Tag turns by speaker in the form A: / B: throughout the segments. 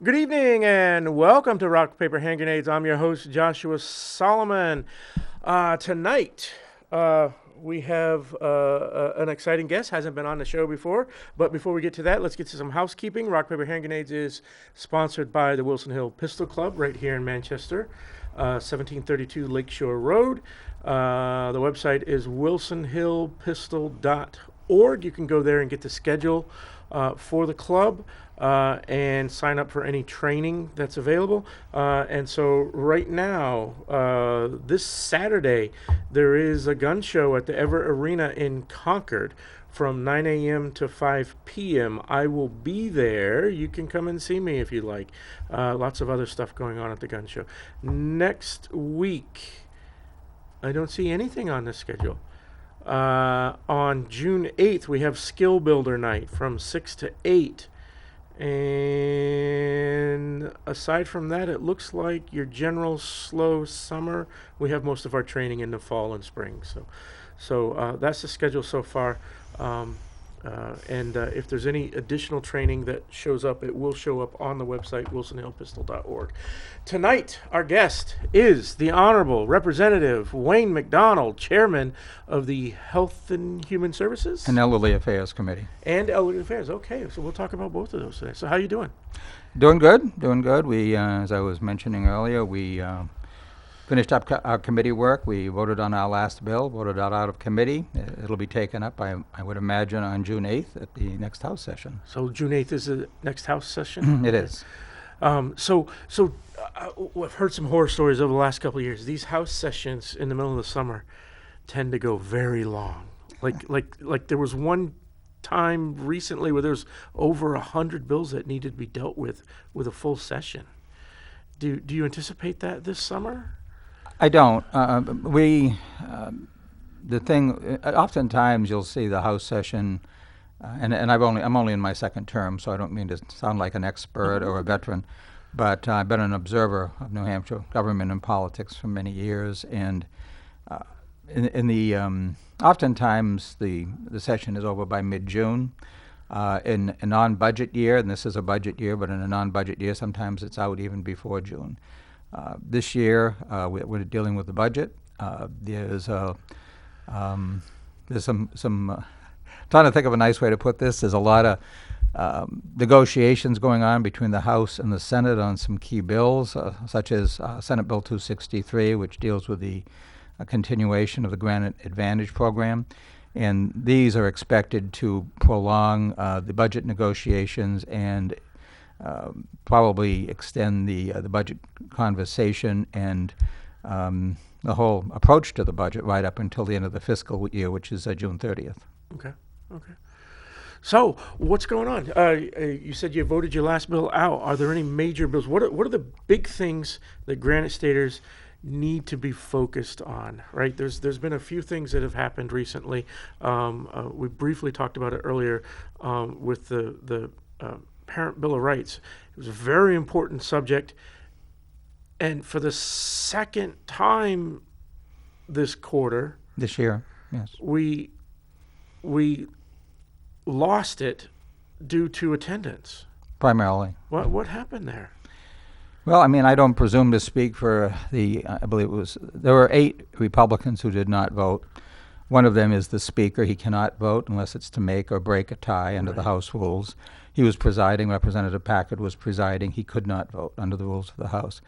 A: Good evening and welcome to Rock, Paper, Hand Grenades. I'm your host, Joshua Solomon. Tonight, we have an exciting guest. Hasn't been on the show before. But before we get to that, let's get to some housekeeping. Rock, Paper, Hand Grenades is sponsored by the Wilson Hill Pistol Club right here in Manchester, 1732 Lakeshore Road. The website is wilsonhillpistol.org. You can go there and get the schedule for the club. And sign up for any training that's available. And so right now, this Saturday, there is a gun show at the Everett Arena in Concord from 9 a.m. to 5 p.m. I will be there. You can come and see me if you like. Lots of other stuff going on at the gun show. Next week, I don't see anything on the schedule. On June 8th, we have Skill Builder Night from 6 to 8. And aside from that, it looks like your general slow summer. We have most of our training in the fall and spring. So that's the schedule so far. And if there's any additional training that shows up, it will show up on the website, wilsonhillpistol.org. Tonight, our guest is the Honorable Representative Wayne MacDonald, Chairman of the Health and Human Services
B: and Elderly Affairs Committee.
A: And Elderly Affairs. Okay, so we'll talk about both of those today. So how you doing?
B: Doing good. We, as I was mentioning earlier, we finished up our committee work. We voted on our last bill, voted out of committee. It'll be taken up, I would imagine, on June 8th at the next House session.
A: So June 8th is the next House session?
B: It is.
A: So I've heard some horror stories over the last couple of years. These House sessions in the middle of the summer tend to go very long. Like there was one time recently where there's over 100 bills that needed to be dealt with a full session. Do you anticipate that this summer?
B: I don't. Oftentimes you'll see the House session, and I'm only in my second term, so I don't mean to sound like an expert or a veteran, but I've been an observer of New Hampshire government and politics for many years, and oftentimes the session is over by mid-June. In a non-budget year, and this is a budget year, but in a non-budget year, sometimes it's out even before June. This year, we're dealing with the budget. There's some trying to think of a nice way to put this. There's a lot of negotiations going on between the House and the Senate on some key bills, such as Senate Bill 263, which deals with the continuation of the Granite Advantage program. And these are expected to prolong the budget negotiations and probably extend the budget conversation and the whole approach to the budget right up until the end of the fiscal year, which is June 30th.
A: Okay. So what's going on? You said you voted your last bill out. Are there any major bills? What are the big things that Granite Staters need to be focused on, right? There's been a few things that have happened recently. We briefly talked about it earlier with the Parent Bill of Rights. It was a very important subject, and for the second time this
B: year, yes,
A: we lost it due to attendance.
B: Primarily.
A: What happened there?
B: Well, I mean, I don't presume to speak for I believe there were 8 Republicans who did not vote. One of them is the Speaker. He cannot vote unless it's to make or break a tie under the House rules. He was presiding. Representative Packard was presiding. He could not vote under the rules of the House.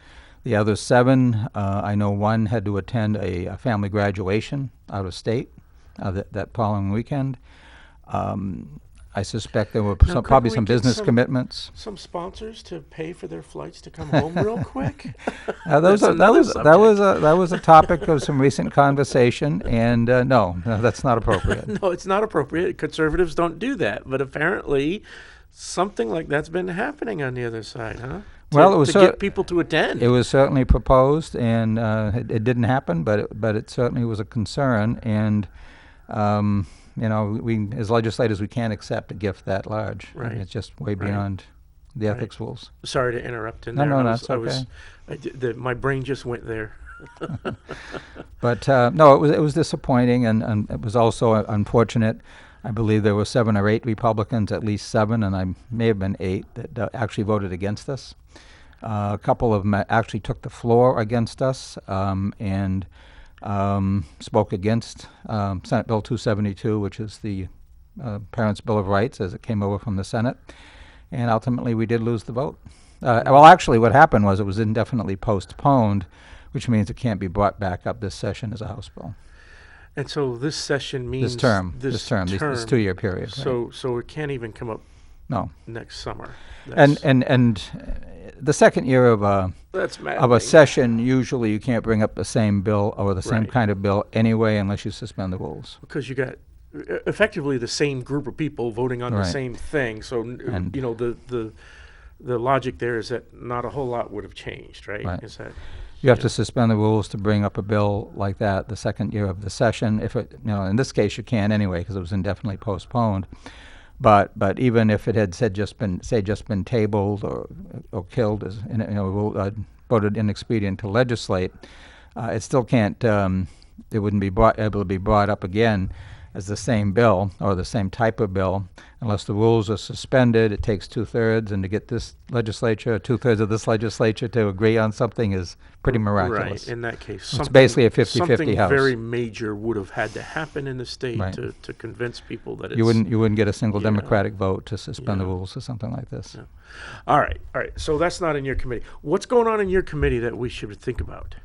B: The other 7, I know one had to attend a family graduation out of state that following weekend. I suspect there were probably some business commitments.
A: Some sponsors to pay for their flights to come home real quick.
B: That was a topic of some recent conversation, and no, that's not appropriate.
A: No, it's not appropriate. Conservatives don't do that, but apparently something like that's been happening on the other side, huh?
B: Well, it was
A: to get people to attend.
B: It was certainly proposed, and it didn't happen, but it certainly was a concern, and. We as legislators, we can't accept a gift that large.
A: Right.
B: I mean, it's just way beyond the ethics rules.
A: Sorry to interrupt in
B: there.
A: No,
B: that's okay.
A: My brain just went there.
B: But no, it was disappointing, and it was also unfortunate. I believe there were 7 or 8 Republicans, at least 7, and I may have been 8, that actually voted against us. A couple of them actually took the floor against us and spoke against Senate Bill 272, which is the Parents' Bill of Rights as it came over from the Senate. And ultimately, we did lose the vote. Well, actually, what happened was it was indefinitely postponed, which means it can't be brought back up this session as a House bill.
A: And so this session means
B: This term, this 2-year period.
A: So it can't even come up
B: No.
A: next summer.
B: And the second year of
A: That's
B: a
A: maddening.
B: session, usually you can't bring up the same bill or the same
A: Right.
B: kind of bill anyway unless you suspend the rules.
A: Because you got effectively the same group of people voting on the
B: Right.
A: same thing. So
B: And-
A: the logic there is that not a whole lot would have changed, right?
B: Right.
A: Is that
B: You have to suspend the rules to bring up a bill like that the second year of the session. If it, in this case, you can anyway because it was indefinitely postponed. But even if it had just been tabled or killed, as voted inexpedient to legislate, it still can't. It wouldn't be able to be brought up again as the same bill or the same type of bill unless the rules are suspended. It takes 2/3, and to get this legislature, 2/3 of this legislature to agree on something is pretty miraculous.
A: right? In that case,
B: It's
A: something,
B: basically a 50-50
A: something
B: house.
A: very major would have had to happen in the state
B: Right.
A: to convince people that it's
B: You wouldn't get a single
A: Yeah.
B: Democratic vote to suspend the
A: Yeah.
B: rules or something like this.
A: Yeah. All right. So that's not in your committee. What's going on in your committee that we should think about?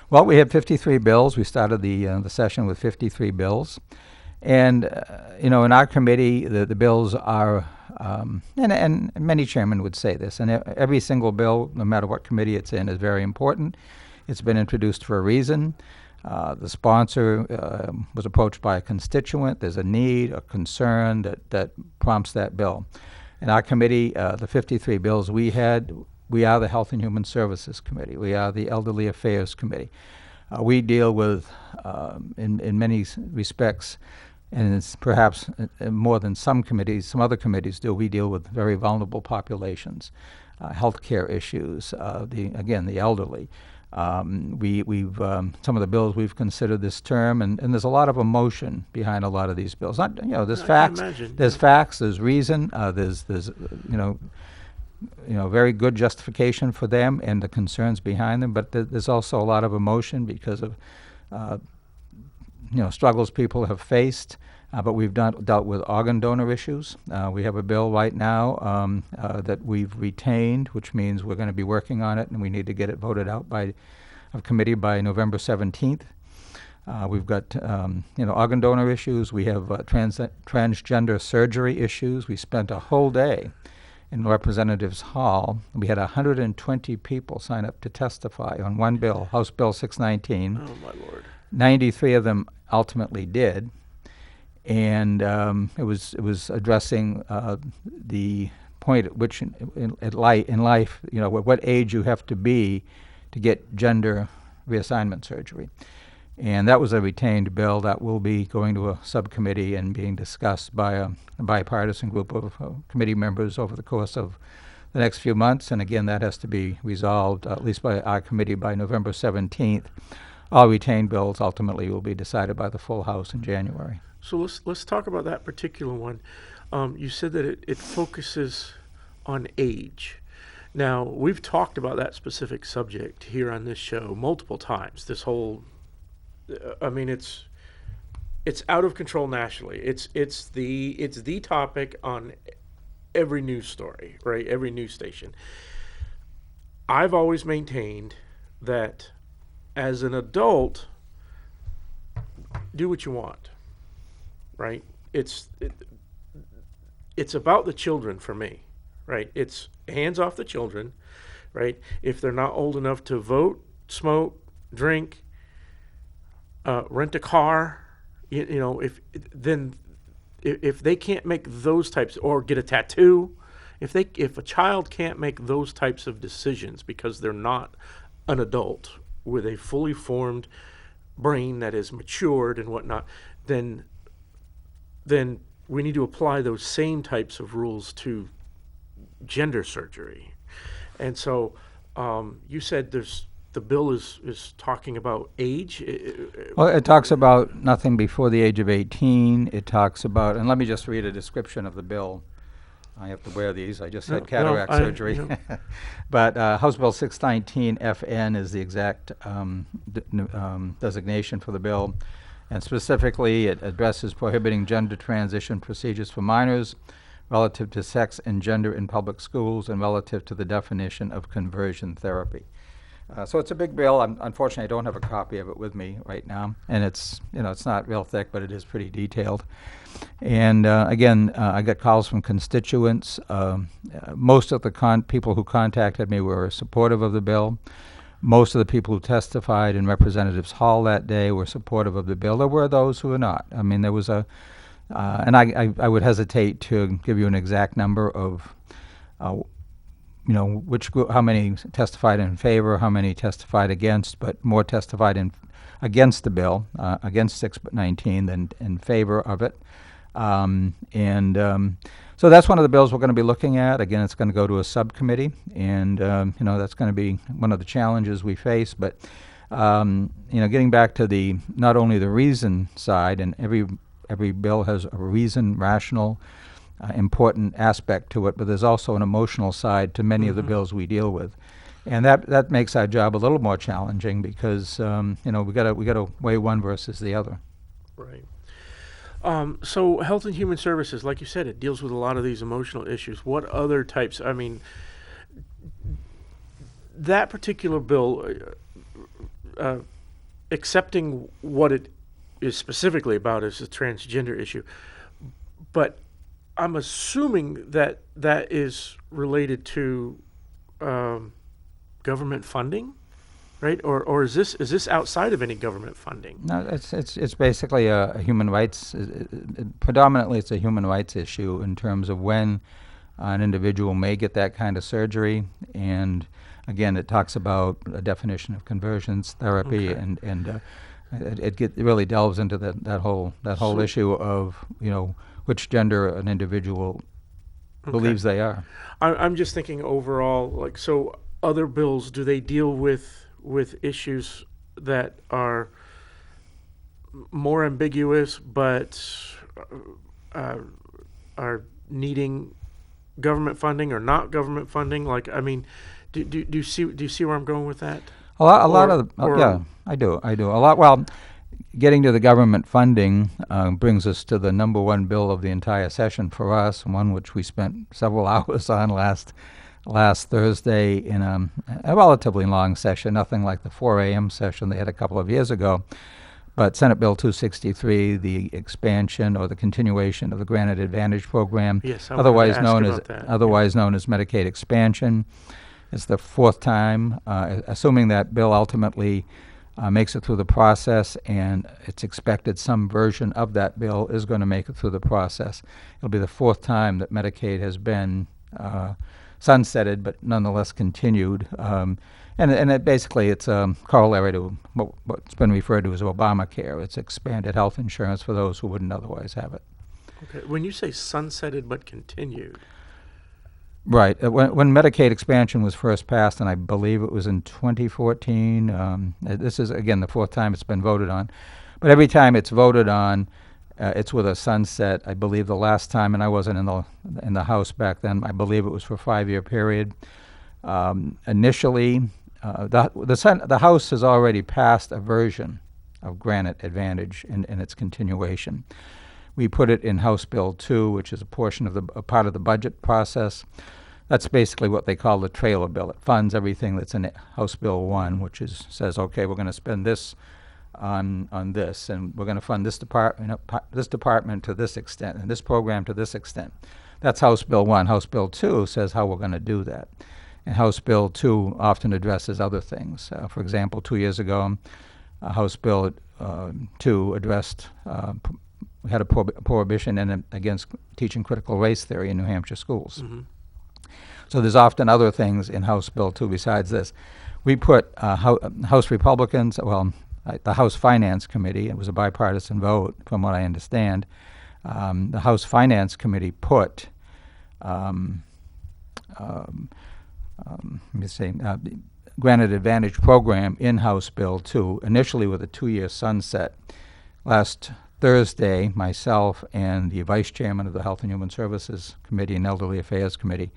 B: Well, we have 53 bills. We started the session with 53 bills. And, in our committee, the bills are, and many chairmen would say this, and every single bill, no matter what committee it's in, is very important. It's been introduced for a reason. The sponsor was approached by a constituent. There's a need, a concern that prompts that bill. In our committee, the 53 bills we are the Health and Human Services Committee. We are the Elderly Affairs Committee. We deal with, in many respects, and it's perhaps more than some other committees do, we deal with very vulnerable populations, healthcare issues, the elderly. We've some of the bills we've considered this term, and there's a lot of emotion behind a lot of these bills. There's
A: I can
B: facts,
A: imagine,
B: there's
A: yeah.
B: facts, there's reason, there's very good justification for them and the concerns behind them, but there's also a lot of emotion because of struggles people have faced. But we've dealt with organ donor issues. We have a bill right now that we've retained, which means we're going to be working on it, and we need to get it voted out by a committee by November 17th. We've got organ donor issues. We have transgender surgery issues. We spent a whole day in Representatives Hall. We had 120 people sign up to testify on one bill, House Bill 619.
A: Oh my Lord!
B: 93 of them ultimately did, and it was addressing the point at which in life, what age you have to be to get gender reassignment surgery. And that was a retained bill that will be going to a subcommittee and being discussed by a bipartisan group of committee members over the course of the next few months. And again, that has to be resolved, at least by our committee, by November 17th. All retained bills ultimately will be decided by the full House in January.
A: So let's talk about that particular one. You said that it focuses on age. Now, we've talked about that specific subject here on this show multiple times. This whole, it's out of control nationally. It's the topic on every news story, right? Every news station. I've always maintained that as an adult, do what you want, right? It's about the children for me, right? It's hands off the children, right? If they're not old enough to vote, smoke, drink, rent a car, if they can't make those types, or get a tattoo, if a child can't make those types of decisions because they're not an adult with a fully formed brain that is matured and whatnot, then we need to apply those same types of rules to gender surgery. And so you said there's the bill is talking about age.
B: Well, it talks about nothing before the age of 18. It talks about, and let me just read a description of the bill. I have to wear these. I just had cataract surgery. But House Bill 619 FN is the exact designation for the bill. And specifically, it addresses prohibiting gender transition procedures for minors relative to sex and gender in public schools and relative to the definition of conversion therapy. So it's a big bill. Unfortunately, I don't have a copy of it with me right now, and it's not real thick, but it is pretty detailed. And again, I got calls from constituents. Most of the people who contacted me were supportive of the bill. Most of the people who testified in Representatives Hall that day were supportive of the bill. There were those who were not. I mean, there was and I would hesitate to give you an exact number of which group, how many testified in favor, how many testified against, but more testified against the bill, against 619 than in favor of it. So that's one of the bills we're going to be looking at. Again, it's going to go to a subcommittee, and that's going to be one of the challenges we face. But getting back to not only the reason side, and every bill has a reason, rational, important aspect to it, but there's also an emotional side to many of the bills we deal with, and that makes our job a little more challenging because we got to weigh one versus the other.
A: Right. So Health and Human Services, like you said, it deals with a lot of these emotional issues. What other types? I mean, that particular bill, accepting what it is specifically about is the transgender issue, but I'm assuming that is related to government funding, right? Or is this outside of any government funding?
B: No, it's basically a human rights. Predominantly, it's a human rights issue in terms of when an individual may get that kind of surgery, and again, it talks about a definition of conversions therapy,
A: Okay.
B: and it really delves into that whole issue of which gender an individual believes they are.
A: I'm just thinking overall, like, so other bills, do they deal with issues that are more ambiguous but are needing government funding or not government funding? Like, I mean, do you see where I'm going with that?
B: A lot of yeah, I do. A lot. Well, getting to the government funding brings us to the number one bill of the entire session for us, one which we spent several hours on last Thursday in a relatively long session, nothing like the 4 a.m. session they had a couple of years ago. But Senate Bill 263, the expansion or the continuation of the Granted Advantage Program,
A: Yes,
B: otherwise known as Medicaid expansion. It's the fourth time, assuming that bill ultimately makes it through the process, and it's expected some version of that bill is going to make it through the process. It'll be the fourth time that Medicaid has been sunsetted, but nonetheless continued. And it basically, it's a corollary to what's been referred to as Obamacare. It's expanded health insurance for those who wouldn't otherwise have it. Okay.
A: When you say sunsetted but continued.
B: Right. When Medicaid expansion was first passed, and I believe it was in 2014, this is, again, the fourth time it's been voted on. But every time it's voted on, it's with a sunset. I believe the last time, and I wasn't in the House back then, I believe it was for a 5-year period. Initially, the House has already passed a version of Granted Advantage in its continuation. We put it in House Bill 2, which is a part of the budget process. That's basically what they call the trailer bill. It funds everything that's in House Bill 1, which says, okay, we're going to spend this on this, and we're going to fund this department to this extent, and this program to this extent. That's House Bill 1. House Bill 2 says how we're going to do that. And House Bill 2 often addresses other things. For example, 2 years ago, House Bill 2 addressed we had a prohibition against teaching critical race theory in New Hampshire schools.
A: Mm-hmm.
B: So there's often other things in House Bill 2 besides this. We put House Republicans, the House Finance Committee, it was a bipartisan vote from what I understand, the House Finance Committee put, Granted Advantage program in House Bill 2, initially with a 2-year sunset. Last Thursday, myself and the Vice Chairman of the Health and Human Services Committee and Elderly Affairs Committee,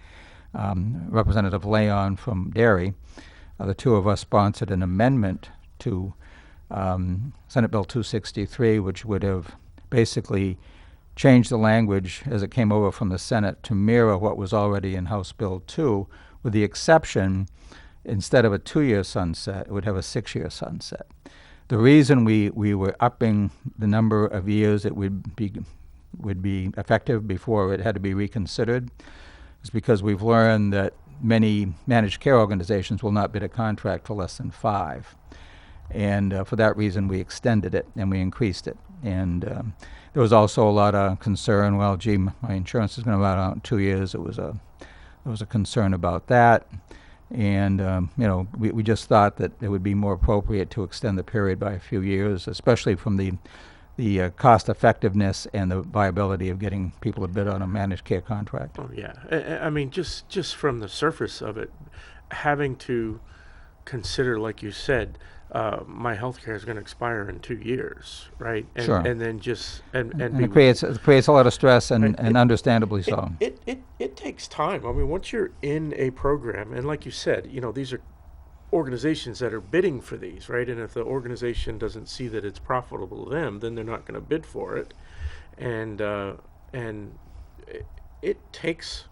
B: Representative Leon from Derry, the two of us sponsored an amendment to Senate Bill 263, which would have basically changed the language as it came over from the Senate to mirror what was already in House Bill 2, with the exception, instead of a 2-year sunset, it would have a 6-year sunset. The reason we were upping the number of years it would be effective before it had to be reconsidered is because we've learned that many managed care organizations will not bid a contract for less than 5. And for that reason, we extended it and we increased it. And there was also a lot of concern, well, gee, my insurance is going to run out in 2 years. There was a concern about that. And, we just thought that it would be more appropriate to extend the period by a few years, especially from the cost effectiveness and the viability of getting people to bid on a managed care contract.
A: Oh, yeah. I mean, just from the surface of it, having to consider, like you said, my health care is going to expire in 2 years, right? And,
B: sure.
A: And then and
B: it creates a lot of stress, and understandably so.
A: It takes time. I mean, once you're in a program, and like you said, these are organizations that are bidding for these, right? And if the organization doesn't see that it's profitable to them, then they're not going to bid for it. And it takes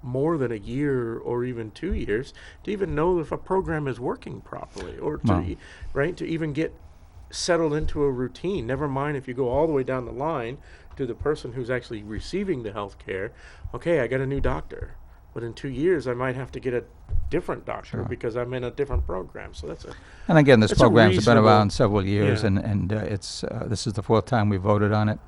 A: more than a year or even 2 years to even know if a program is working properly, or to even get settled into a routine. Never mind if you go all the way down the line to the person who's actually receiving the health care. Okay, I got a new doctor, but in 2 years I might have to get a different doctor. Sure. Because I'm in a different program. So
B: and again, this programs have been around several years,
A: yeah.
B: and it's this is the 4th time we voted on it.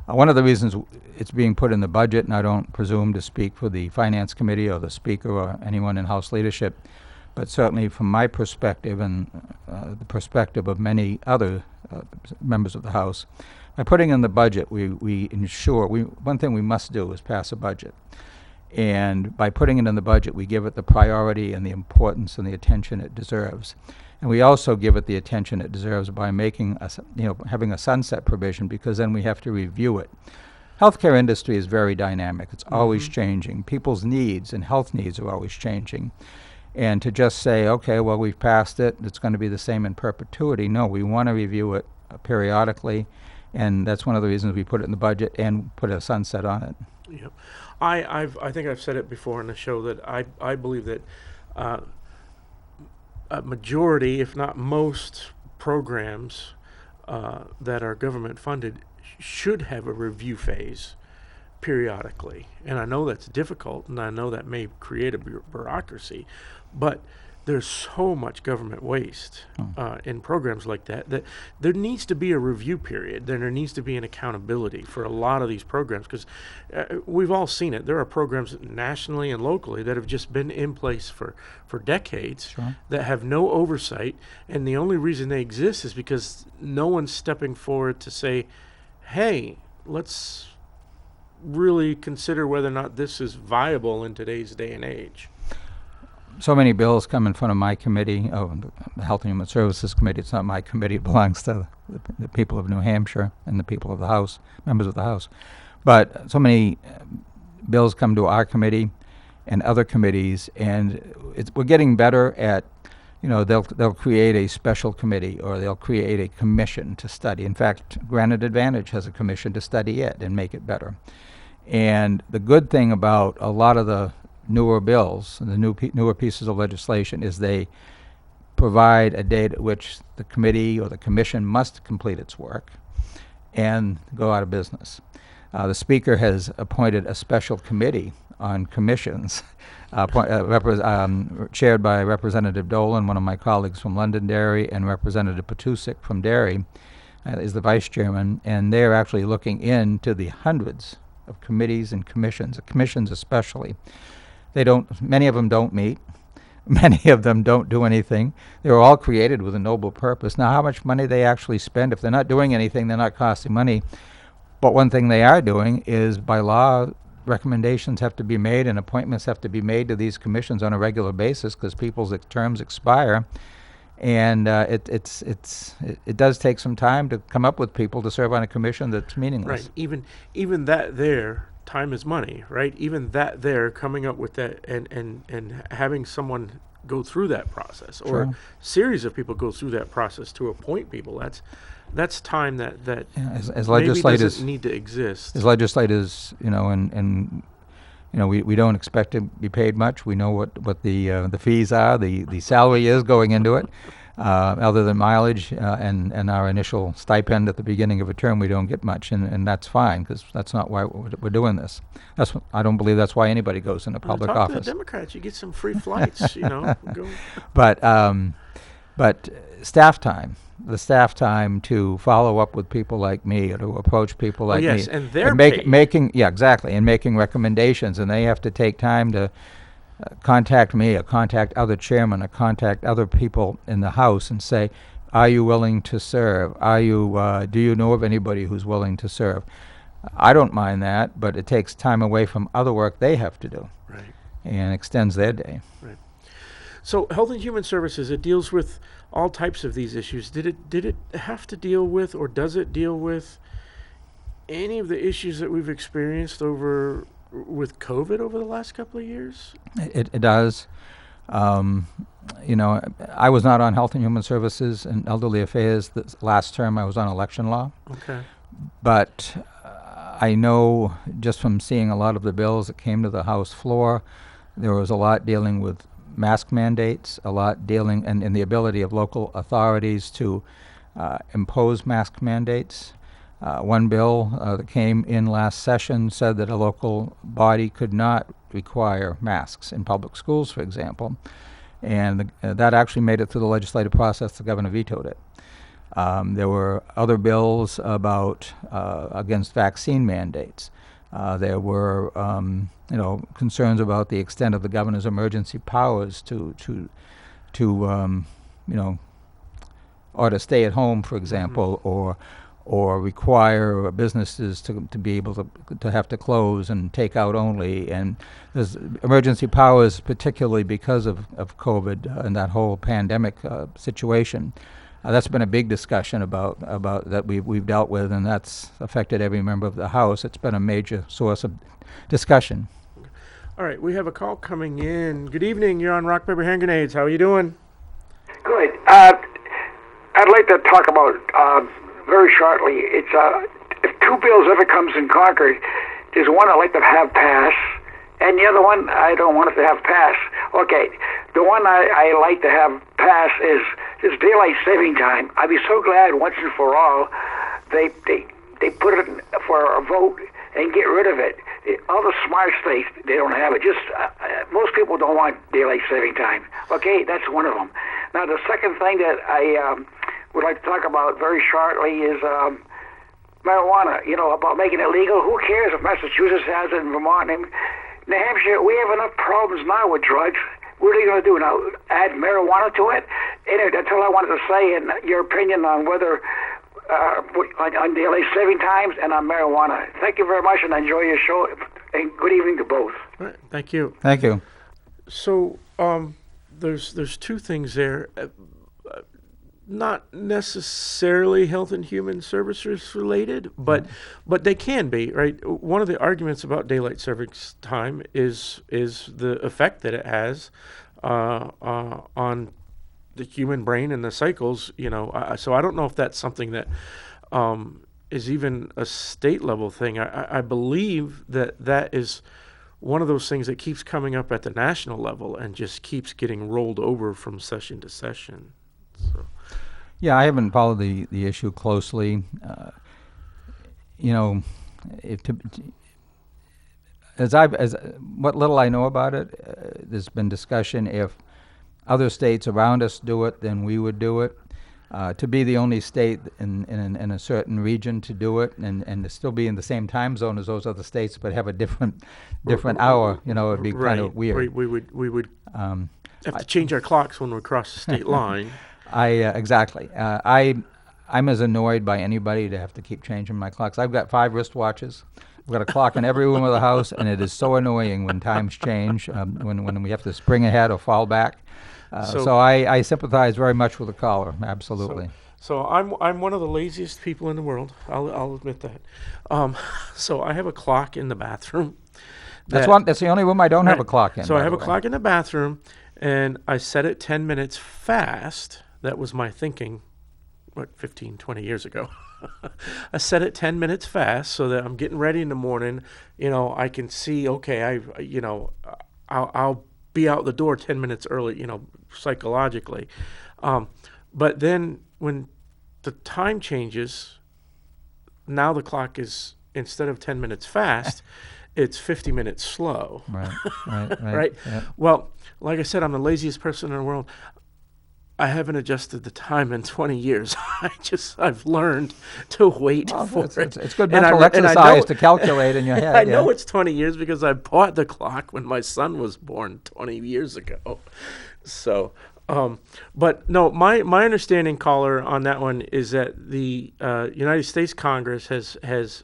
B: One of the reasons it's being put in the budget, and I don't presume to speak for the Finance Committee or the Speaker or anyone in House leadership, but certainly from my perspective and the perspective of many other members of the House, by putting in the budget, we ensure, one thing we must do is pass a budget. And by putting it in the budget, we give it the priority and the importance and the attention it deserves. And we also give it the attention it deserves by making having a sunset provision, because then we have to review it. Healthcare industry is very dynamic. It's always changing. People's needs and health needs are always changing. And to just say, okay, well, we've passed it, it's going to be the same in perpetuity. No, we want to review it periodically, and that's one of the reasons we put it in the budget and put a sunset on it.
A: Yep. I think I've said it before on the show that I believe that a majority, if not most, programs that are government funded should have a review phase periodically. And I know that's difficult, and I know that may create a bureaucracy, but there's so much government waste in programs like that there needs to be a review period. Then there needs to be an accountability for a lot of these programs, because we've all seen it. There are programs nationally and locally that have just been in place for decades. Sure. That have no oversight, and the only reason they exist is because no one's stepping forward to say, hey, let's really consider whether or not this is viable in today's day and age.
B: So many bills come in front of my committee, the Health and Human Services Committee. It's not my committee. It belongs to the people of New Hampshire and the people of the House, members of the House. But so many bills come to our committee and other committees, and we're getting better at, they'll create a special committee, or they'll create a commission to study. In fact, Granted Advantage has a commission to study it and make it better. And the good thing about a lot of the newer bills and the newer pieces of legislation is they provide a date at which the committee or the commission must complete its work and go out of business. The Speaker has appointed a special committee on commissions, chaired by Representative Dolan, one of my colleagues from Londonderry, and Representative Patusik from Derry is the vice chairman, and they're actually looking into the hundreds of committees and commissions especially. Many of them don't meet. Many of them don't do anything. They were all created with a noble purpose. Now, how much money they actually spend, if they're not doing anything, they're not costing money. But one thing they are doing is, by law, recommendations have to be made and appointments have to be made to these commissions on a regular basis because people's terms expire. And it does take some time to come up with people to serve on a commission that's meaningless.
A: Right. Even that there, time is money, right? Even that there, coming up with that and having someone go through that process, or a series of people go through that process to appoint people. That's time that
B: As
A: maybe
B: legislators
A: doesn't need to exist.
B: As legislators, and we don't expect to be paid much. We know what the fees are, the salary is going into it. Other than mileage and our initial stipend at the beginning of a term, we don't get much, and that's fine because that's not why we're doing this. I don't believe that's why anybody goes into public
A: Talk
B: office.
A: to the Democrats, you get some free flights, Go.
B: But staff time. The staff time to follow up with people like me or to approach people like
A: yes,
B: me.
A: and they're
B: making recommendations, and they have to take time to contact me or contact other chairmen or contact other people in the House and say, are you willing to serve? Do you know of anybody who's willing to serve? I don't mind that, but it takes time away from other work they have to do.
A: Right.
B: And extends their day.
A: Right. So Health and Human Services, it deals with all types of these issues. Did it have to deal with, or does it deal with any of the issues that we've experienced with COVID over the last couple of years?
B: It does. I was not on Health and Human Services and Elderly Affairs this last term. I was on election law.
A: Okay.
B: But I know just from seeing a lot of the bills that came to the House floor, there was a lot dealing with mask mandates, a lot dealing and the ability of local authorities to impose mask mandates. One bill that came in last session said that a local body could not require masks in public schools, for example, and that actually made it through the legislative process. The governor vetoed it. There were other bills about against vaccine mandates. There were concerns about the extent of the governor's emergency powers to order stay at home, for example, or require businesses to be able to have to close and take out only. And there's emergency powers, particularly because of COVID and that whole pandemic situation. That's been a big discussion about that we've dealt with, and that's affected every member of the House. It's been a major source of discussion.
A: All right, we have a call coming in. Good evening. You're on Rock, Paper, Hand Grenades. How are you doing?
C: Good. I'd like to talk about very shortly. It's if two bills ever comes in Concord, there's one I'd like to have pass, and the other one I don't want it to have pass. Okay, the one I like to have pass is daylight saving time. I'd be so glad once and for all they put it for a vote and get rid of it. All the smart states, they don't have it. Just most people don't want daylight saving time. Okay, that's one of them. Now the second thing that I would like to talk about very shortly is marijuana. About making it legal. Who cares if Massachusetts has it and Vermont and New Hampshire? We have enough problems now with drugs. What are you going to do now? Add marijuana to it? Anyway, that's all I wanted to say. And your opinion on whether on daylight saving times and on marijuana. Thank you very much, and enjoy your show. And good evening to both.
A: All right, thank you.
B: Thank you.
A: So there's two things there. Not necessarily Health and Human Services related, but they can be, right? One of the arguments about daylight savings time is the effect that it has on the human brain and the cycles. So I don't know if that's something that is even a state level thing. I believe that is one of those things that keeps coming up at the national level and just keeps getting rolled over from session to session. So.
B: Yeah, I haven't followed the issue closely. As what little I know about it, there's been discussion if other states around us do it, then we would do it. To be the only state in a certain region to do it, and to still be in the same time zone as those other states, but have a different hour, it'd be kind of weird.
A: We would have to change our clocks when we cross the state line.
B: Exactly. I'm as annoyed by anybody to have to keep changing my clocks. I've got 5 wristwatches. We've got a clock in every room of the house, and it is so annoying when times change, when we have to spring ahead or fall back. So I sympathize very much with the caller, absolutely.
A: So I'm one of the laziest people in the world. I'll admit that. So I have a clock in the bathroom.
B: That's the only room I don't have a
A: Right.
B: clock in.
A: So
B: by
A: I have
B: the
A: a
B: way.
A: clock in the bathroom, and I set it 10 minutes fast. That was my thinking, 15, 20 years ago. I set it 10 minutes fast so that I'm getting ready in the morning. I can see, okay, I'll be out the door 10 minutes early, psychologically. But then when the time changes, now the clock is, instead of 10 minutes fast, it's 50 minutes slow.
B: Right.
A: Right?
B: Yeah.
A: Well, like I said, I'm the laziest person in the world. I haven't adjusted the time in 20 years. I've learned to wait
B: Well,
A: for it.
B: it's good
A: And
B: mental
A: and I
B: exercise
A: know-
B: to calculate in your head.
A: I know
B: yeah.
A: it's 20 years because I bought the clock when my son was born 20 years ago. So, but no, my understanding, caller, on that one is that the United States Congress has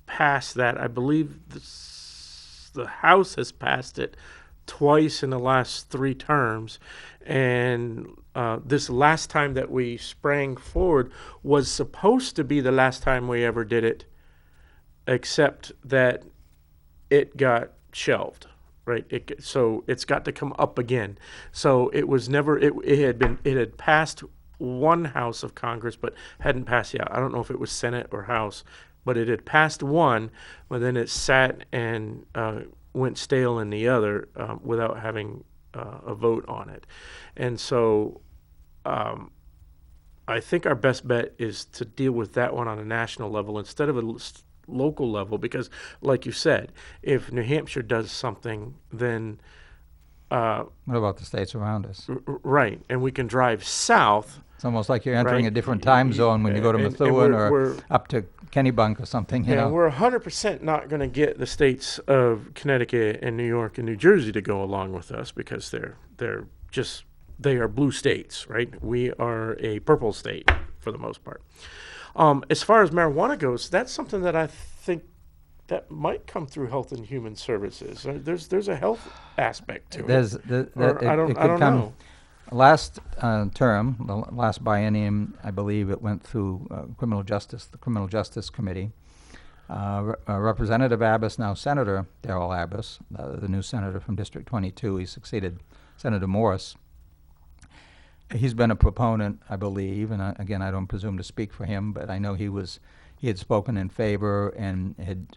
A: passed that. I believe the House has passed it twice in the last 3 terms, and this last time that we sprang forward was supposed to be the last time we ever did it, except that it got shelved, right? So it's got to come up again. So it was never, it had passed one house of Congress, but hadn't passed yet. I don't know if it was Senate or House, but it had passed one, but then it sat and went stale in the other without having a vote on it. And so I think our best bet is to deal with that one on a national level instead of a local level, because like you said, if New Hampshire does something, then
B: What about the states around us?
A: right, and we can drive south.
B: It's almost like you're entering
A: Right.
B: a different time zone when you go to
A: And
B: Methuen
A: we're
B: or up to Kennebunk or something. You know.
A: we're 100% not going to get the states of Connecticut and New York and New Jersey to go along with us because they are blue states, right? We are a purple state for the most part. As far as marijuana goes, that's something that I think that might come through Health and Human Services. There's a health aspect to it. I don't know.
B: Last term, the last biennium, I believe it went through the Criminal Justice Committee. Representative Abbas, now Senator Darrell Abbas, the new senator from District 22, he succeeded Senator Morris. He's been a proponent, I believe, and again, I don't presume to speak for him, but I know he had spoken in favor and had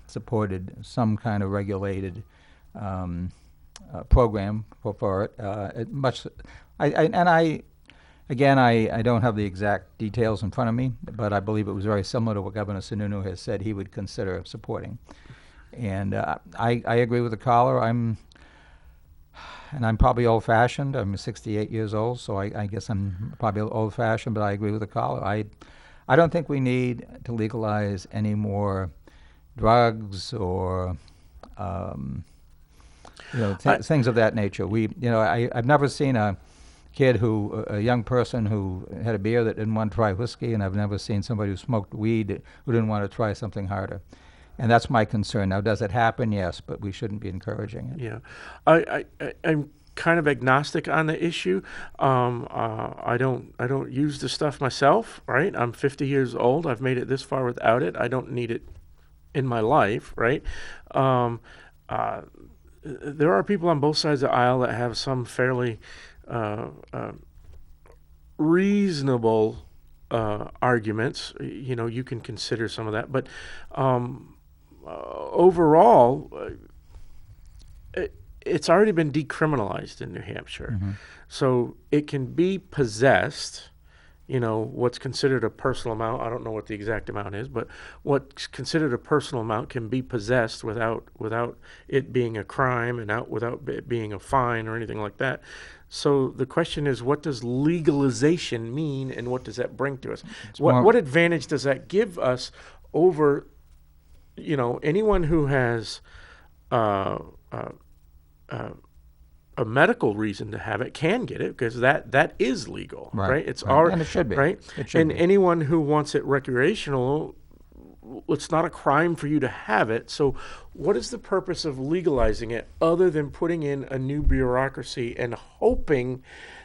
B: supported some kind of regulated program for it. I don't have the exact details in front of me, but I believe it was very similar to what Governor Sununu has said he would consider supporting. And I agree with the caller. I'm probably old-fashioned. I'm 68 years old, so I guess I'm probably old-fashioned, but I agree with the caller. I don't think we need to legalize any more drugs or things of that nature. I've never seen a young person who had a beer that didn't want to try whiskey, and I've never seen somebody who smoked weed who didn't want to try something harder. And that's my concern. Now, does it happen? Yes, but we shouldn't be encouraging it.
A: Yeah, I'm kind of agnostic on the issue. I don't use the stuff myself. Right, I'm 50 years old. I've made it this far without it. I don't need it in my life. Right. There are people on both sides of the aisle that have some fairly reasonable arguments. You can consider some of that, but overall, it's already been decriminalized in New Hampshire.
B: Mm-hmm.
A: So it can be possessed, what's considered a personal amount. I don't know what the exact amount is, but what's considered a personal amount can be possessed without it being a crime and without it being a fine or anything like that. So the question is, what does legalization mean, and what does that bring to us? What advantage does that give us over anyone who has a medical reason to have it can get it, because that is legal, right? It's
B: right. And it should be.
A: Right?
B: It should
A: and
B: be.
A: anyone who wants it recreational it's not a crime for you to have it. So what is the purpose of legalizing it other than putting in a new bureaucracy and hoping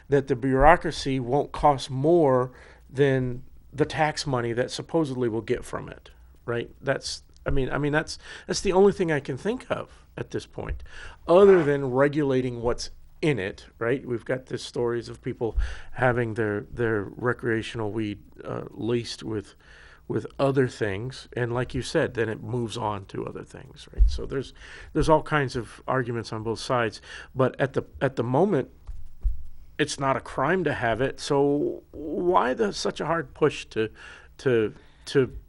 A: that the bureaucracy won't cost more than the tax money that supposedly we'll get from it, right? That's the only thing I can think of at this point, other than regulating what's in it, right? We've got the stories of people having their recreational weed laced with other things, and like you said, then it moves on to other things, right? So there's all kinds of arguments on both sides, but at the moment, it's not a crime to have it. So why such a hard push to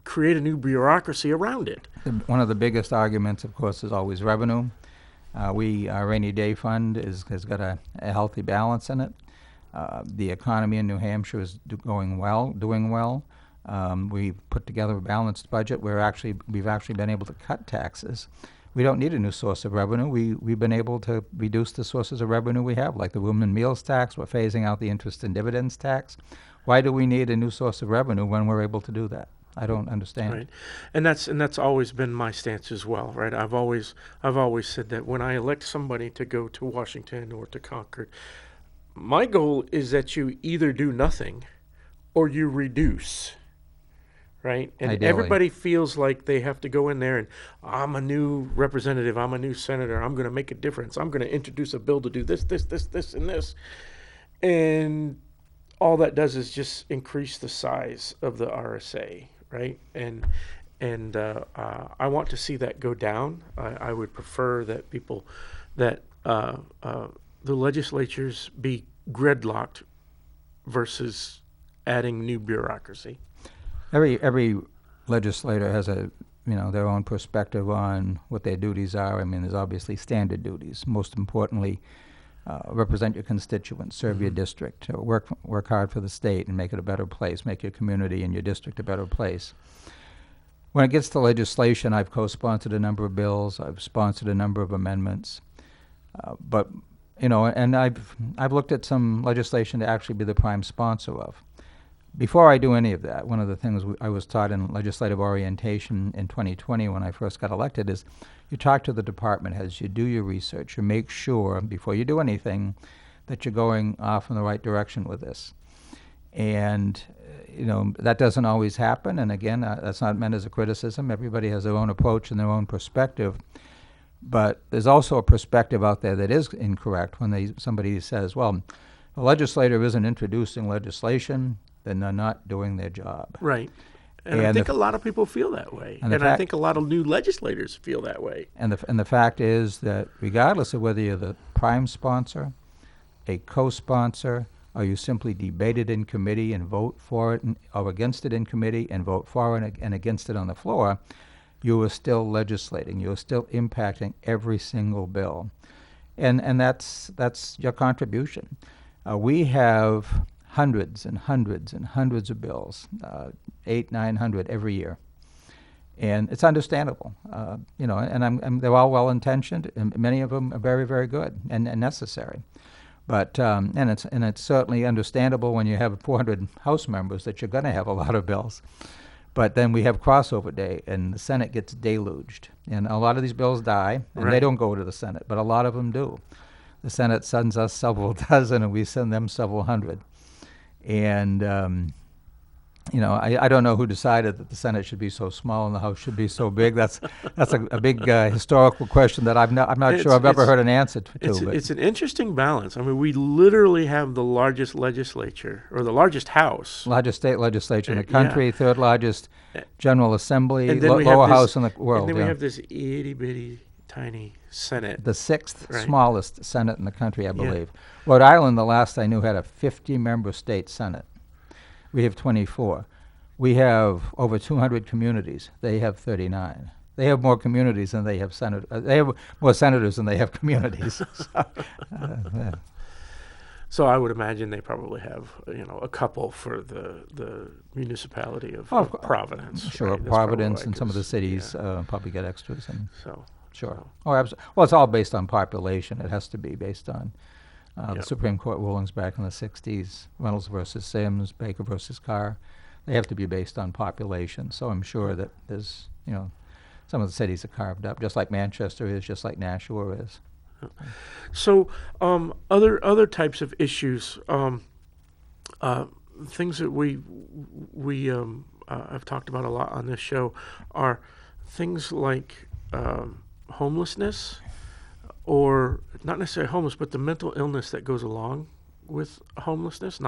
A: create a new bureaucracy around it?
B: One of the biggest arguments, of course, is always revenue. Our rainy day fund has got a healthy balance in it. The economy in New Hampshire is doing well. We've put together a balanced budget where we've actually been able to cut taxes. We don't need a new source of revenue. We've been able to reduce the sources of revenue we have, like the room and meals tax. We're phasing out the interest and dividends tax. Why do we need a new source of revenue when we're able to do that? I don't understand.
A: Right, and that's always been my stance as well, right? I've always said that when I elect somebody to go to Washington or to Concord, my goal is that you either do nothing or you reduce, right? And
B: Ideally.
A: everybody feels like they have to go in there and I'm a new representative, I'm a new senator, I'm going to make a difference, I'm going to introduce a bill to do this, and this, and all that does is just increase the size of the RSA. Right, and I want to see that go down. I would prefer that the legislatures be gridlocked versus adding new bureaucracy.
B: Every legislator has their own perspective on what their duties are. I mean, there's obviously standard duties. Most importantly, represent your constituents, serve your district, work hard for the state and make it a better place, make your community and your district a better place. When it gets to legislation, I've co-sponsored a number of bills, I've sponsored a number of amendments, and I've looked at some legislation to actually be the prime sponsor of. Before I do any of that, one of the things I was taught in legislative orientation in 2020 when I first got elected is you talk to the department heads, you do your research, you make sure before you do anything that you're going off in the right direction with this. And, that doesn't always happen. And again, that's not meant as a criticism. Everybody has their own approach and their own perspective. But there's also a perspective out there that is incorrect when somebody says, well, the legislator isn't introducing legislation, then they're not doing their job.
A: Right. And I think a lot of people feel that way. And I think a lot of new legislators feel that way.
B: And the fact is that regardless of whether you're the prime sponsor, a co-sponsor, or you simply debate it in committee and vote for it or against it in committee and vote for it and against it on the floor, you are still legislating. You are still impacting every single bill. And that's your contribution. We have hundreds and hundreds and hundreds of bills, 800-900 every year, and it's understandable, and they're all well-intentioned, and many of them are very, very good and necessary. But and it's certainly understandable when you have 400 House members that you're going to have a lot of bills. But then we have crossover day, and the Senate gets deluged, and a lot of these bills die, and they don't go to the Senate, but a lot of them do. The Senate sends us several dozen, and we send them several hundred. And, I don't know who decided that the Senate should be so small and the House should be so big. That's a big historical question that I'm not sure I've ever heard an answer to.
A: It's an interesting balance. I mean, we literally have the largest legislature, or the largest House.
B: Largest state legislature in the country, third largest General Assembly,
A: and then
B: lower house in the world.
A: And then we have this itty-bitty tiny Senate.
B: The sixth smallest Senate in the country, I believe. Rhode Island, the last I knew, had a 50-member state Senate. We have 24. We have over 200 communities. They have 39. They have more communities than they have senators. They have more senators than they have communities.
A: So I would imagine they probably have, a couple for the municipality of Providence.
B: Sure,
A: right?
B: Providence and some of the cities probably get extras.
A: So.
B: Sure. Oh, absolutely. Well, it's all based on population. It has to be based on the Supreme Court rulings back in the 60s, Reynolds versus Sims, Baker versus Carr. they have to be based on population. So I'm sure that there's, some of the cities are carved up, just like Manchester is, just like Nashua is.
A: So other types of issues, things that we have talked about a lot on this show are things like homelessness, or not necessarily homeless, but the mental illness that goes along with homelessness.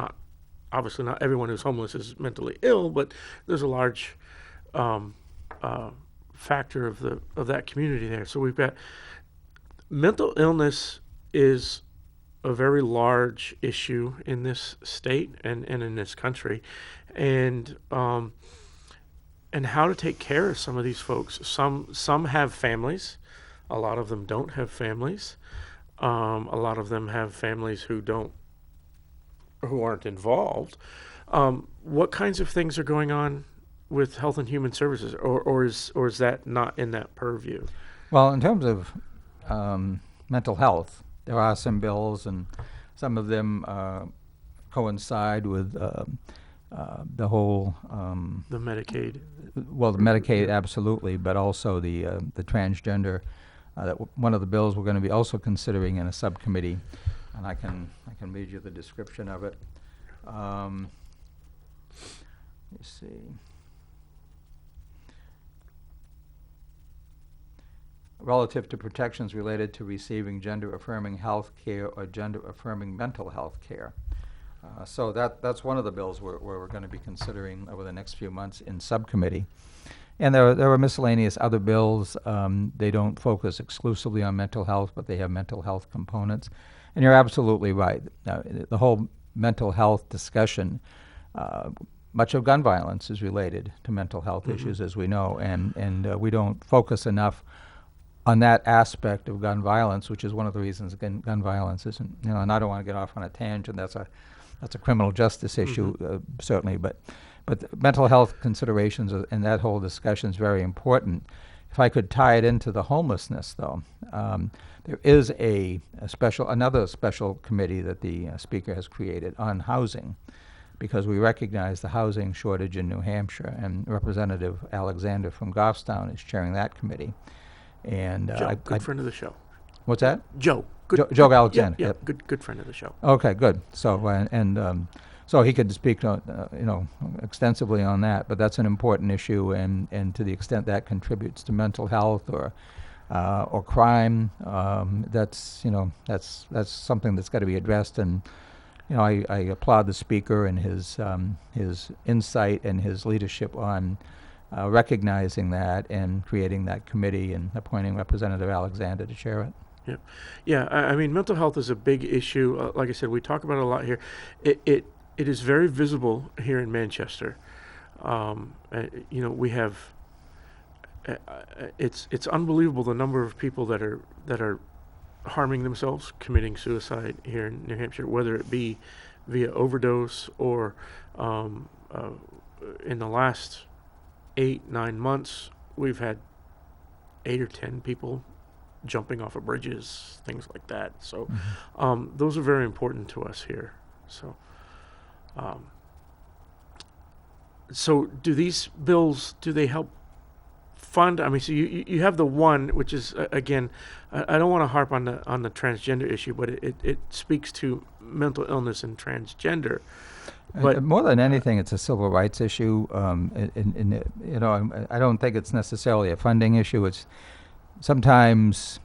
A: Obviously not everyone who's homeless is mentally ill, but there's a large factor of that community there. So we've got mental illness is a very large issue in this state and in this country, and how to take care of some of these folks. Some have families, a lot of them don't have families. A lot of them have families who aren't involved. What kinds of things are going on with Health and Human Services, or is that not in that purview?
B: Well, in terms of mental health, there are some bills, and some of them coincide with the whole
A: The Medicaid.
B: well, the Medicaid, absolutely, but also the transgender. One of the bills we're going to be also considering in a subcommittee, and I can read you the description of it. Let me see. Relative to protections related to receiving gender-affirming health care or gender-affirming mental health care. So that's one of the bills where we're going to be considering over the next few months in subcommittee. And there are miscellaneous other bills. They don't focus exclusively on mental health, but they have mental health components. And you're absolutely right. The whole mental health discussion, much of gun violence is related to mental health issues, as we know, and we don't focus enough on that aspect of gun violence, which is one of the reasons gun violence isn't, and I don't want to get off on a tangent. That's a criminal justice issue, certainly, but the mental health considerations and that whole discussion is very important. If I could tie it into the homelessness, though, there is another special committee that the Speaker has created on housing, because we recognize the housing shortage in New Hampshire, and Representative Alexander from Goffstown is chairing that committee. And
A: Joe, good friend of the show.
B: What's that?
A: Joe.
B: Joe Alexander.
A: Yeah,
B: Yep.
A: good friend of the show.
B: Okay, good. So so he could speak, extensively on that. But that's an important issue, and to the extent that contributes to mental health or crime, that's something that's got to be addressed. And I applaud the Speaker and his insight and his leadership on recognizing that and creating that committee and appointing Representative Alexander to chair it.
A: Yeah. I mean, mental health is a big issue. Like I said, we talk about it a lot here. It is very visible here in Manchester. We have. It's unbelievable the number of people that are harming themselves, committing suicide here in New Hampshire, whether it be via overdose or in the last 8-9 months, we've had 8 or 10 people jumping off of bridges, things like that. So those are very important to us here. So do these bills, do they help fund? I mean, so you have the one, which is, again, I don't want to harp on the transgender issue, but it speaks to mental illness and transgender. But
B: more than anything, it's a civil rights issue. I don't think it's necessarily a funding issue. It's sometimes,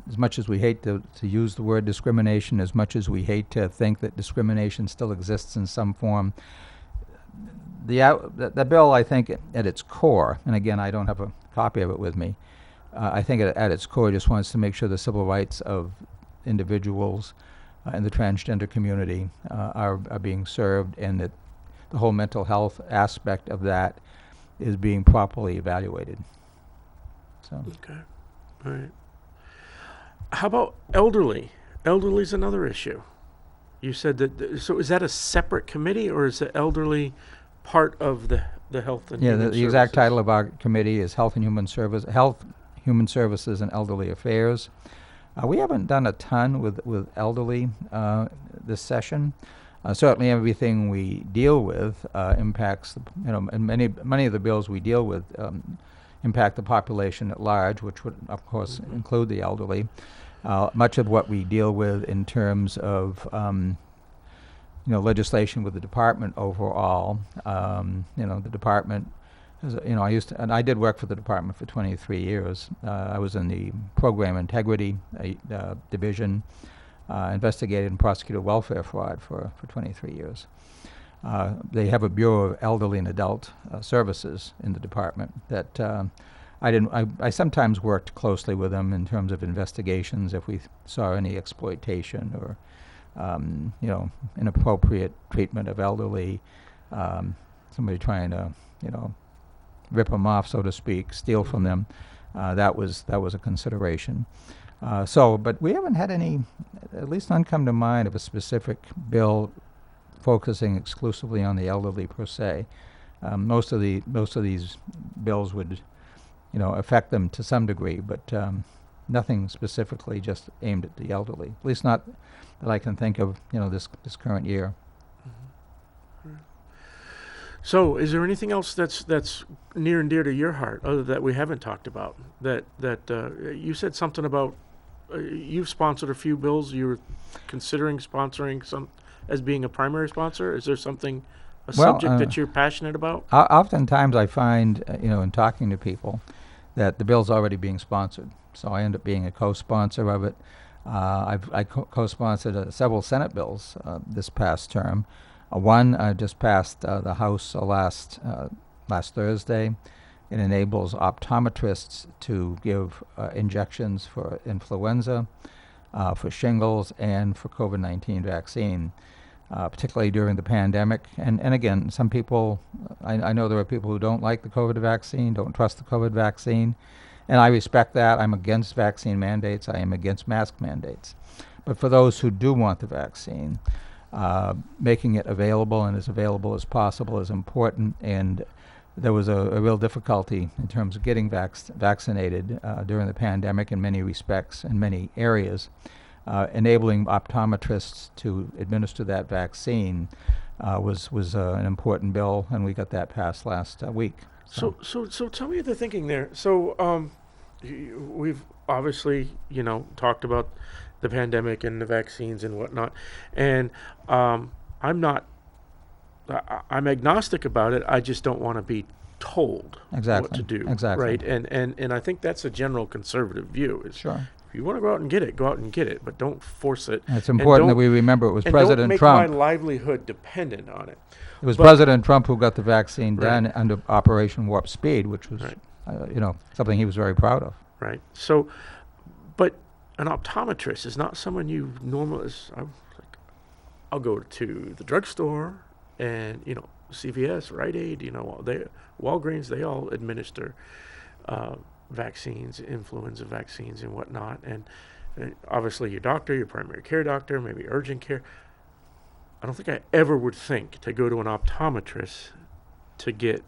B: as much as we hate to use the word discrimination, as much as we hate to think that discrimination still exists in some form, the bill, I think, at its core, and again, I don't have a copy of it with me, I think at its core just wants to make sure the civil rights of individuals in the transgender community are being served, and that the whole mental health aspect of that is being properly evaluated. So.
A: Okay. All right. How about elderly? Elderly is another issue. You said that. So is that a separate committee, or is the elderly part of the Health and Human Services?
B: The exact title of our committee is Health, Human Services, and Elderly Affairs. We haven't done a ton with elderly this session. Certainly, everything we deal with impacts, and many of the bills we deal with impact the population at large, which would, of course, include the elderly. Much of what we deal with in terms of legislation with the department overall. The department, I did work for the department for 23 years. I was in the program integrity division, investigated and prosecuted welfare fraud for 23 years. They have a Bureau of Elderly and Adult Services in the department that I sometimes worked closely with them in terms of investigations if we saw any exploitation or inappropriate treatment of elderly, somebody trying to rip them off, so to speak, steal from them. That was a consideration. But we haven't had any, at least none come to mind, of a specific bill focusing exclusively on the elderly per se. Most of these bills would, affect them to some degree, but nothing specifically just aimed at the elderly. At least not that I can think of, this current year.
A: So, is there anything else that's near and dear to your heart, other that we haven't talked about? That you said something about you've sponsored a few bills. You were considering sponsoring some as being a primary sponsor. Is there something, subject that you're passionate about?
B: Oftentimes, I find in talking to people that the bill's already being sponsored, so I end up being a co-sponsor of it. I co-sponsored several Senate bills this past term. One just passed the House last Thursday. It enables optometrists to give injections for influenza, for shingles, and for COVID-19 vaccine, particularly during the pandemic. And again, some people, I know there are people who don't like the COVID vaccine, don't trust the COVID vaccine, and I respect that. I'm against vaccine mandates. I am against mask mandates. But for those who do want the vaccine, making it available and as available as possible is important, and there was a real difficulty in terms of getting vaccinated during the pandemic in many respects, in many areas. Enabling optometrists to administer that vaccine was an important bill, and we got that passed last week.
A: So tell me the thinking there. So we've obviously, talked about the pandemic and the vaccines and whatnot, and I'm agnostic about it. I just don't want to be told what to do.
B: Exactly.
A: Right. And I think that's a general conservative view. Is
B: sure.
A: If you want to go out and get it, but don't force it.
B: It's important that we remember it was President Trump.
A: Don't make my livelihood dependent on it.
B: It was President Trump who got the vaccine done under Operation Warp Speed, which was, something he was very proud of.
A: Right. So, but an optometrist is not someone you normally. I'll go to the drugstore and CVS, Rite Aid, Walgreens, they all administer vaccines, influenza vaccines and whatnot. And obviously your doctor, your primary care doctor, maybe urgent care. I don't think I ever would think to go to an optometrist to get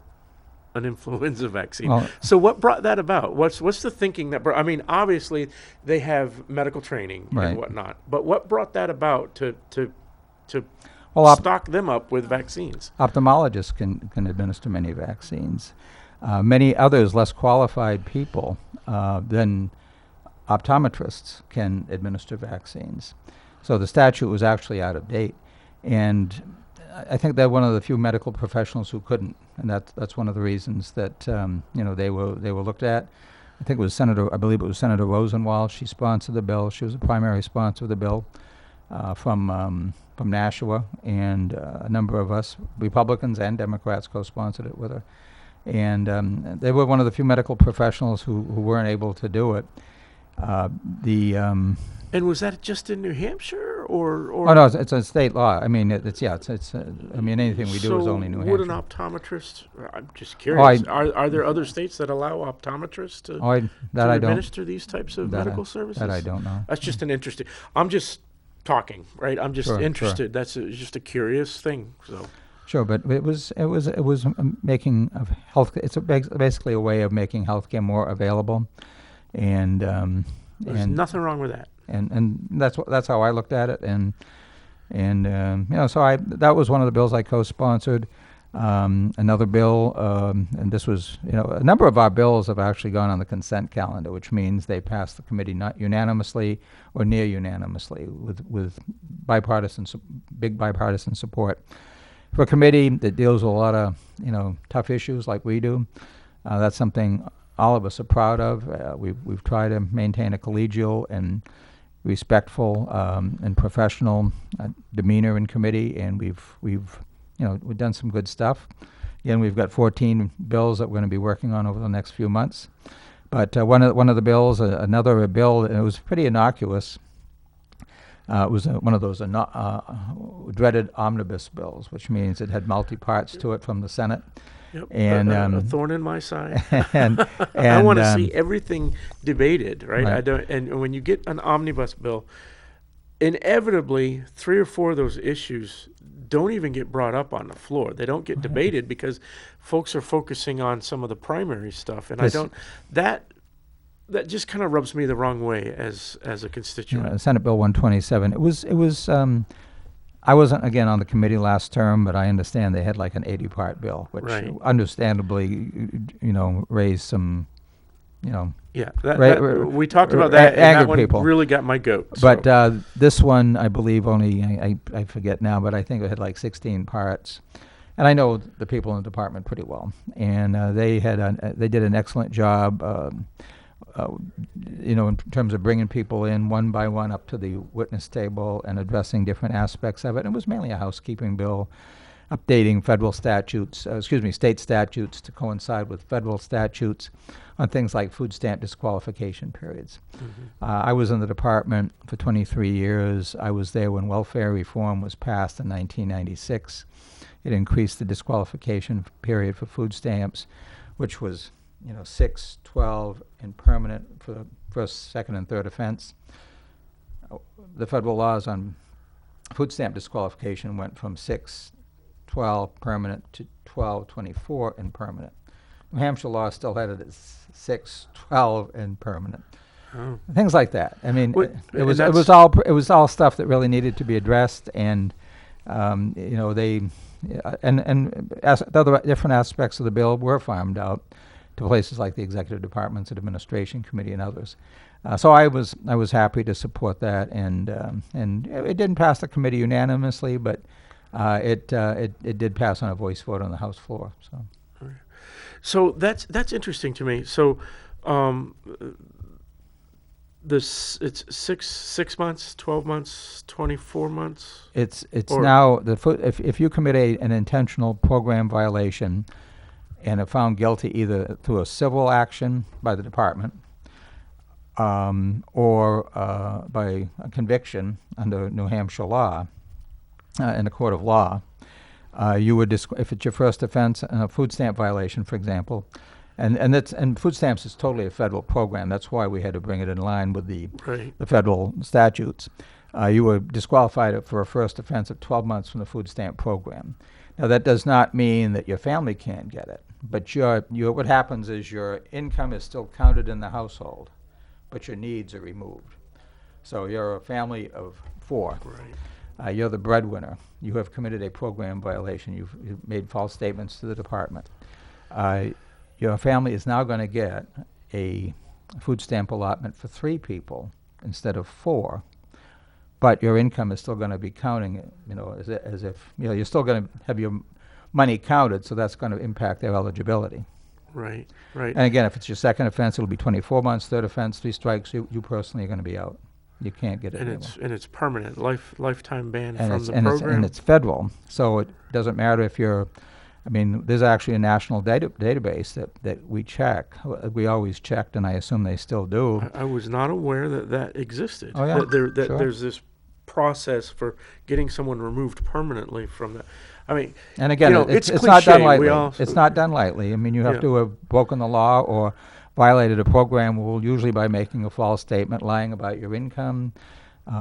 A: an influenza vaccine. Well, so what brought that about? What's the thinking that brought? I mean, obviously they have medical training and whatnot, but what brought that about to stock them up with vaccines?
B: Ophthalmologists can administer many vaccines. Many others, less qualified people than optometrists, can administer vaccines. So the statute was actually out of date, and I think they're one of the few medical professionals who couldn't, and that's one of the reasons that they were looked at. I think it was I believe it was Senator Rosenwald. She sponsored the bill. She was a primary sponsor of the bill from Nashua, and a number of us, Republicans and Democrats, co-sponsored it with her. And they were one of the few medical professionals who weren't able to do it.
A: And was that just in New Hampshire, or?
B: Oh no, it's a state law. I mean, I mean, anything we do is only New Hampshire.
A: Would an optometrist? I'm just curious. Are there other states that allow optometrists to administer these types of medical services?
B: That I don't know.
A: That's just an interesting. I'm just talking, right? I'm just interested. Sure. That's just a curious thing. So.
B: Sure, but it was making of health. It's basically a way of making healthcare more available, and
A: there's nothing wrong with that.
B: And that's how I looked at it, and And so that was one of the bills I co-sponsored. Another bill, and this was, a number of our bills have actually gone on the consent calendar, which means they passed the committee not unanimously or near unanimously with big bipartisan support. For a committee that deals with a lot of, tough issues like we do, that's something all of us are proud of. We've tried to maintain a collegial and respectful and professional demeanor in committee, and we've done some good stuff. Again, we've got 14 bills that we're going to be working on over the next few months. But one of the bills, another bill, and it was pretty innocuous. It was one of those dreaded omnibus bills, which means it had multi-parts to it from the Senate.
A: Yep.
B: And
A: a thorn in my side.
B: and
A: I want to see everything debated, right?
B: Right.
A: I don't. And when you get an omnibus bill, inevitably 3 or 4 of those issues don't even get brought up on the floor. They don't get debated because folks are focusing on some of the primary stuff, and that just kind of rubs me the wrong way as a constituent.
B: Senate Bill 127. It was. I wasn't again on the committee last term, but I understand they had like an 80-part bill, which
A: Right.
B: understandably, raised some,
A: Yeah, we talked
B: r-
A: about that, and
B: angered
A: that one
B: people.
A: really got my goat.
B: But
A: so.
B: this one, I believe, only I forget now, but I think it had like 16 parts. And I know the people in the department pretty well, and they did an excellent job. In terms of bringing people in one by one up to the witness table and addressing different aspects of it. It was mainly a housekeeping bill, updating state statutes to coincide with federal statutes on things like food stamp disqualification periods.
A: Mm-hmm.
B: I was in the department for 23 years. I was there when welfare reform was passed in 1996. It increased the disqualification period for food stamps, which was 6, 12, and permanent for the first, second, and third offense. The federal laws on food stamp disqualification went from 6, 12, permanent to 12, 24, and permanent. New Hampshire law still had it as 6, 12, and permanent.
A: Oh.
B: Things like that. I mean,
A: What-
B: it was
A: and
B: all stuff that really needed to be addressed, and they the other different aspects of the bill were farmed out to places like the Executive Departments and Administration Committee and others. So I was happy to support that, and it didn't pass the committee unanimously, but it did pass on a voice vote on the House floor.
A: So that's interesting to me. So, it's 6 months, 12 months, 24 months.
B: It's
A: Or-
B: now if you commit an intentional program violation and are found guilty either through a civil action by the department or by a conviction under New Hampshire law in a court of law, you would if it's your first offense, a food stamp violation, for example, and food stamps is totally a federal program. That's why we had to bring it in line with the
A: Right.
B: federal statutes. You were disqualified for a first offense of 12 months from the food stamp program. Now that does not mean that your family can't get it, but what happens is your income is still counted in the household, but your needs are removed. So you're a family of 4.
A: Right.
B: You're the breadwinner. You have committed a program violation. You've made false statements to the department. Your family is now going to get a food stamp allotment for 3 people instead of 4, but your income is still going to be counting, as if you're still going to have your money counted, so that's going to impact their eligibility.
A: Right. Right.
B: And again, if it's your second offense, it'll be 24 months. Third offense, 3 strikes, you personally are going to be out. You can't get it
A: and
B: anymore.
A: it's permanent, lifetime ban
B: And
A: from
B: it's,
A: the
B: and
A: program.
B: it's federal, so it doesn't matter if you're. I mean, there's actually a national database that we check. We always checked, and I assume they still do.
A: I was not aware that existed.
B: Oh, yeah?
A: That
B: Sure.
A: there's this process for getting someone removed permanently from that. I mean,
B: And again,
A: it's
B: it's not done
A: cliche. We
B: lightly.
A: all-
B: It's not done lightly. I mean, you have
A: Yeah.
B: to have broken the law or violated a program, usually by making a false statement, lying about your income,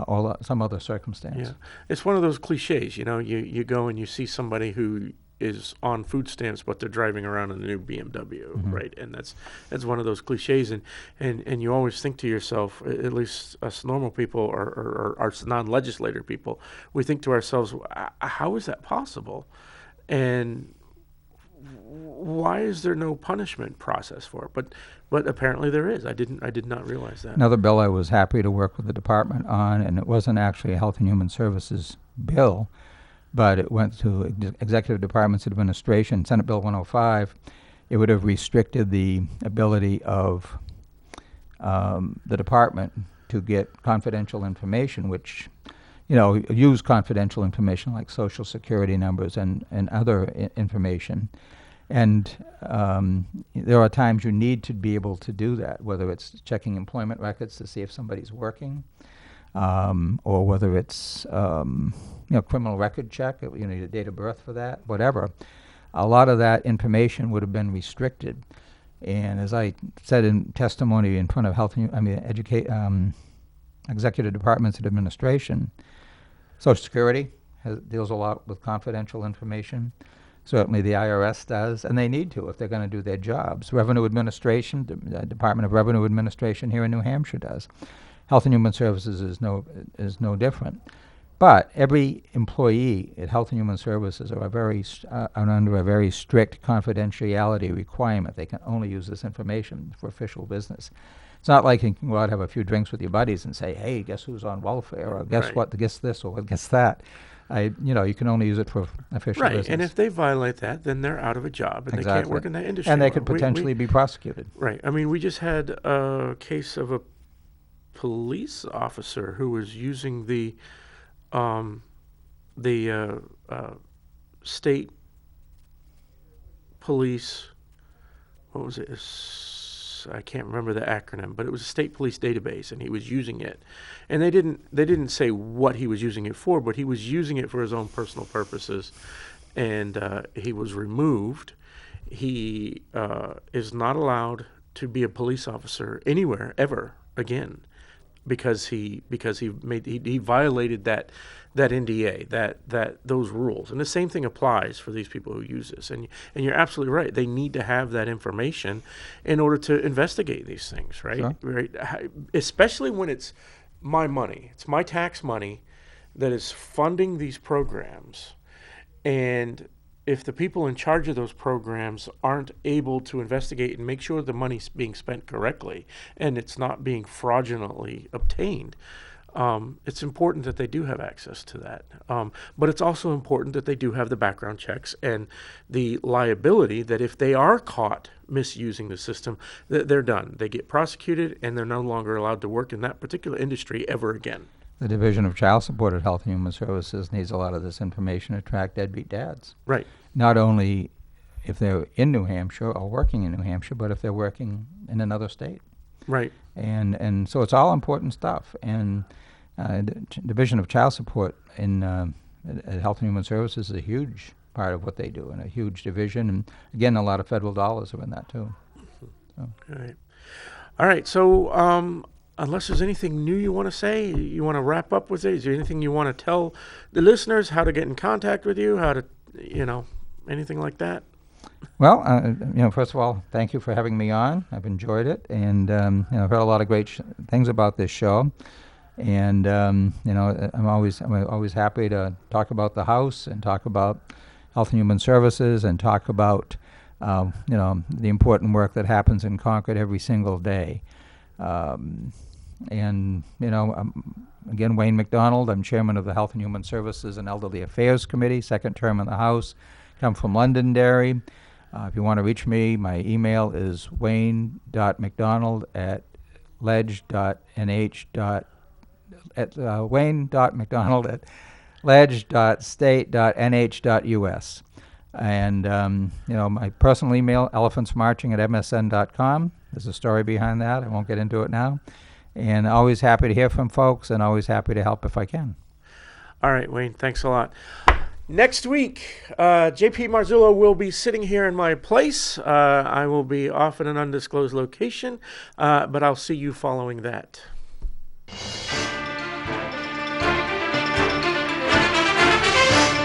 B: or some other circumstance.
A: Yeah, it's one of those cliches. You go and you see somebody who is on food stamps, but they're driving around in a new BMW,
B: Mm-hmm.
A: right? And that's one of those cliches, and you always think to yourself, at least us normal people or our non-legislator people, we think to ourselves, how is that possible? And why is there no punishment process for it? But apparently there is. I did not realize that.
B: Another bill I was happy to work with the department on, and it wasn't actually a Health and Human Services bill, but it went to Executive Department's administration, Senate Bill 105. It would have restricted the ability of the department to get confidential information, which, use confidential information like Social Security numbers and other information. And there are times you need to be able to do that, whether it's checking employment records to see if somebody's working, or whether it's criminal record check. You need a date of birth for that, whatever. A lot of that information would have been restricted. And as I said in testimony in front of Executive Departments and Administration, Social Security deals a lot with confidential information. Certainly the IRS does, and they need to if they're going to do their jobs. Revenue Administration, the Department of Revenue Administration here in New Hampshire does. Health and Human Services is no different. But every employee at Health and Human Services are under a very strict confidentiality requirement. They can only use this information for official business. It's not like you can go out and have a few drinks with your buddies and say, hey, guess who's on welfare, or guess
A: Right.
B: what, guess this, or guess that. You can only use it for official business.
A: Right, and if they violate that, then they're out of a job, and they can't work in that industry.
B: And they
A: anymore.
B: could potentially be prosecuted.
A: Right. I mean, we just had a case of a police officer who was using the state police. What was it? I can't remember the acronym, but it was a state police database, and he was using it. And they didn't say what he was using it for, but he was using it for his own personal purposes, and he was removed. He is not allowed to be a police officer anywhere ever again, because he violated that NDA, that those rules. And the same thing applies for these people who use this. And you're absolutely right. They need to have that information in order to investigate these things, right?
B: Sure.
A: Right. Especially when it's my money. It's my tax money that is funding these programs. And if the people in charge of those programs aren't able to investigate and make sure the money's being spent correctly and it's not being fraudulently obtained, it's important that they do have access to that. But it's also important that they do have the background checks and the liability that if they are caught misusing the system, they're done. They get prosecuted, and they're no longer allowed to work in that particular industry ever again.
B: The Division of Child Support at Health and Human Services needs a lot of this information to track deadbeat dads.
A: Right.
B: Not only if they're in New Hampshire or working in New Hampshire, but if they're working in another state.
A: Right.
B: And so it's all important stuff. And the Division of Child Support in at Health and Human Services is a huge part of what they do, and a huge division. And again, a lot of federal dollars are in that too. So.
A: All right. So unless there's anything new you want to say, you want to wrap up with it? Is there anything you want to tell the listeners, how to get in contact with you, how to, anything like that?
B: Well, first of all, thank you for having me on. I've enjoyed it, and I've heard a lot of great things about this show. And I'm always happy to talk about the House and talk about Health and Human Services and talk about the important work that happens in Concord every single day. Again, Wayne MacDonald. I'm chairman of the Health and Human Services and Elderly Affairs Committee, second term in the House. Come from Londonderry. If you want to reach me, my email is wayne.mcdonald@ledge.nh.us. And my personal email, elephantsmarching@msn.com. There's a story behind that. I won't get into it now. And always happy to hear from folks, and always happy to help if I can.
A: All right, Wayne, thanks a lot. Next week, J.P. Marzullo will be sitting here in my place. I will be off in an undisclosed location, but I'll see you following that.